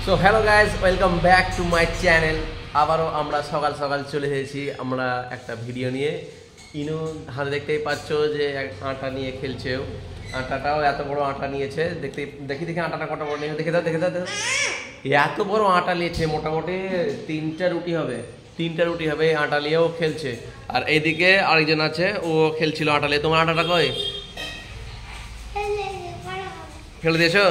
So hello guys, welcome back to my channel. আবারও আমরা সকাল সকাল চলে এসেছি আমরা একটা ভিডিও নিয়ে। ইনু হাতে দেখতেই পাচ্ছ যে আটা নিয়ে খেলছেও। আটাটাও এত বড় আটা নিয়েছে, দেখি আটাটা কটা বড় নিয়ে দেখে দাও। এত বড় আটা নিয়েছে, মোটামুটি তিনটা রুটি হবে আটা নিয়েও খেলছে। আর এইদিকে আরেকজন আছে, ও খেলছিল আটা নিয়ে। তোমার আটাটা কই? ফেলে দিয়েছো?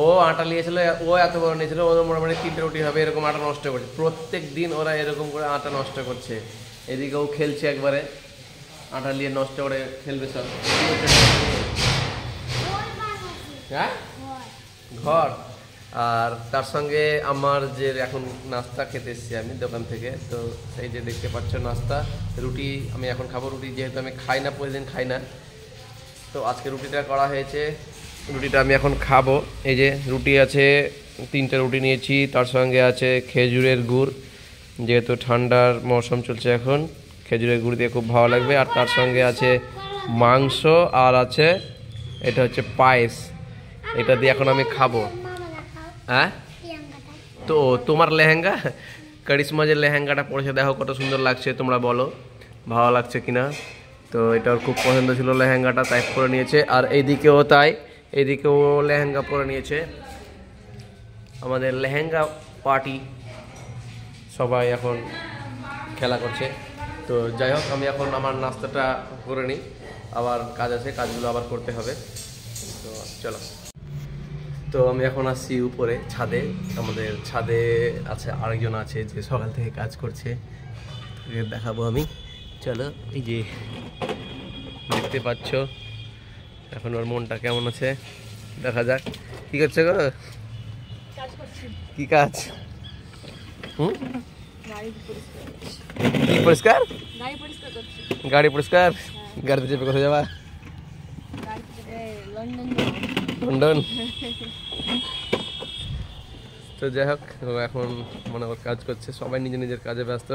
ও আটা নিয়েছিল, ও এত বড় নিয়েছিল, ও মোটামুটি তিনটে রুটি হবে এরকম আটা নষ্ট করছে। প্রত্যেক দিন ওরা এরকম করে আটা নষ্ট করছে। এদিকে ও খেলছে, একবারে আটা নিয়ে নষ্ট করে খেলবে সব। হ্যাঁ, ঘর। আর তার সঙ্গে আমার যে এখন নাস্তা খেতে এসেছি আমি দোকান থেকে, তো সেই যে দেখতে পাচ্ছ নাস্তা, রুটি আমি এখন খাবো। রুটি যেহেতু আমি খাই না, প্রতিদিন খাই না, তো আজকে রুটিটা করা হয়েছে। রুটিটা আমি এখন খাবো। এই যে রুটি আছে, তিনটে রুটি নিয়েছি, তার সঙ্গে আছে খেজুরের গুড়, যেহেতু ঠান্ডার মৌসুম চলছে এখন, খেজুরের গুড় দিয়ে খুব ভালো লাগবে। আর তার সঙ্গে আছে মাংস, আর আছে এটা হচ্ছে পায়েস। এটা দিয়ে এখন আমি খাবো। হ্যাঁ, তো তোমার লেহেঙ্গা, কারিশমা যে লেহেঙ্গাটা পরেছে দেখো কত সুন্দর লাগছে, তোমরা বলো ভালো লাগছে কিনা। তো এটার খুব পছন্দ ছিল লেহেঙ্গাটা, তাই পরে নিয়েছে। আর এইদিকেও তাই, এইদিকেও লেহেঙ্গা পরে নিয়েছে। আমাদের লেহেঙ্গা পার্টি, সবাই এখন খেলা করছে। তো যাই হোক, আমি এখন আমার নাস্তাটা করে নিই, আবার কাজ আছে, কাজগুলো আবার করতে হবে। তো চলো। তো আমি এখন আসছি উপরে ছাদে। আমাদের ছাদে আছে আরেকজন আছে যে সকাল থেকে কাজ করছে, দেখাবো আমি। চলো, এই যে দেখতে পাচ্ছ এখন ওর মনটা কেমন আছে, দেখা যাক। কি করছে গো? কি কাজ? পরিষ্কার, গাড়ি পরিষ্কার। গাড়িতে চেপে কোথায় যাবা? লন্ডন। তো যাই হোক, এখন মনে হয় কাজ করছে, সবাই নিজের নিজের কাজে ব্যস্ত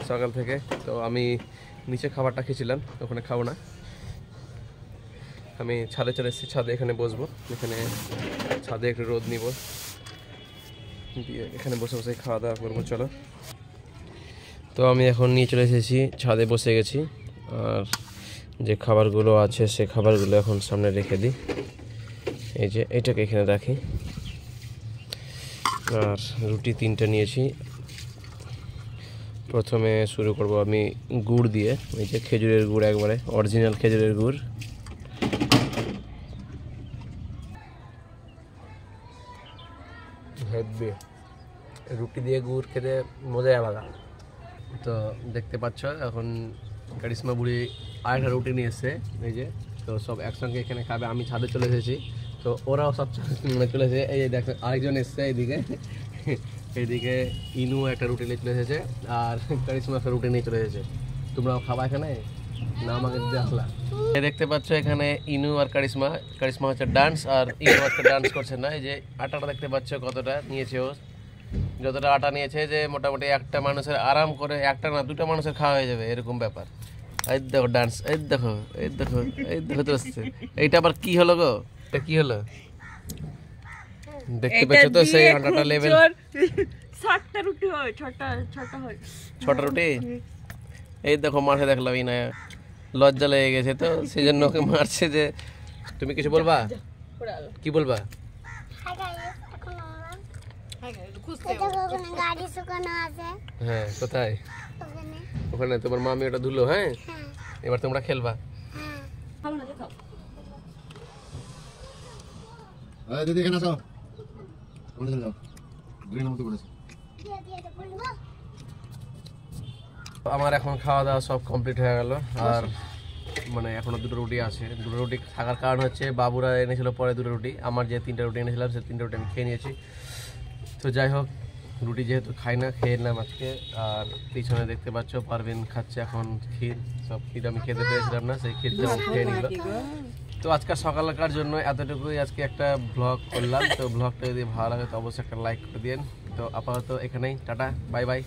সকাল থেকে। তো আমি নিচে খাবারটা খেয়েছিলাম, ওখানে খাবো না, আমি ছাদে চলে এসেছি। ছাদে এখানে বসবো, এখানে ছাদে একটু রোদ নিব, দিয়ে এখানে বসে বসে খাওয়া দাওয়া করবো। চলো। তো আমি এখন নিয়ে চলে এসেছি, ছাদে বসে গেছি। আর যে খাবারগুলো আছে সে খাবারগুলো এখন সামনে রেখে দিই। এই যে এটাকে এখানে রাখি। আর রুটি তিনটা নিয়েছি। প্রথমে শুরু করব আমি গুড় দিয়ে। এই যে খেজুরের গুড়, একবারে অরিজিনাল খেজুরের গুড়। হেভি, রুটি দিয়ে গুড় খেতে মজাই আলাদা। তো দেখতে পাচ্ছ এখন কারিশমা বুড়ি আরেকটা রুটি নিয়ে এসছে, এই যে। তো সব একসঙ্গে এখানে খাবে। আমি ছাদে চলে এসেছি, তো ওরাও সব চলে এসেছে। এই যে দেখ, আরেকজন এসছে এইদিকে। এইদিকে ইনু একটা রুটি নিয়ে চলে এসেছে, আর কারিশমা একটা রুটি নিয়ে চলে এসেছে। তোমরাও খাবা এখানে না? আমাকে দিতে আসলা। দেখতে পাচ্ছ এখানে ইনু আর কারিশমা হচ্ছে ডান্স, আর ইনু আজকে ডান্স করছে না। এই যে আটাটা দেখতে পাচ্ছ কতটা নিয়েছে ও, যতটা আটা নিয়েছে যে মোটামুটি একটা মানুষের আরাম করে, একটা না দুটো মানুষের খাওয়া হয়ে যাবে এরকম ব্যাপার। এই দেখো ডান্স, এই দেখো তো আসছে। এইটা আবার কি হলো গো? এটা কি হলো দেখতে পাচ্ছ তো? সেই আটাটা লেভেল। ছটা রুটি। এই দেখো মাঠে দেখলাম না, লজ্জা লেগে গেছে, তো সেই জন্য ওকে মারছে। যে তুমি কিছু বলবা? কি বলবা? হ্যাঁ, কোথায়? ওখানে তোমার মামি ওটা ধুলো। হ্যাঁ, এবার তোমরা খেলবা। আমার এখন খাওয়া দাওয়া সব কমপ্লিট হয়ে গেল। আর মানে এখনো দুটো রুটি আছে। দুটো রুটি থাকার কারণ হচ্ছে বাবুরা এনেছিল পরে দুটো রুটি, আমার যে তিনটা রুটি এনেছিলাম সেই তিনটা রুটি আমি খেয়ে নিয়েছি। তো যাই হোক, রুটি যেহেতু খাই না, খেয়ে নিলাম আজকে। আর পিছনে দেখতে পাচ্ছ পারভিন খাচ্ছে এখন ক্ষীর। সব ক্ষীর আমি খেতে পেরেছিলাম না, সেই ক্ষীরটা খেয়ে নিল। তো আজকে সকালকার জন্য এতটুকুই, আজকে একটা ব্লগ করলাম। তো ব্লগটা যদি ভালো লাগে তো অবশ্যই একটা লাইক করে দিন। তো আপাতত এখানেই, টাটা, বাই বাই।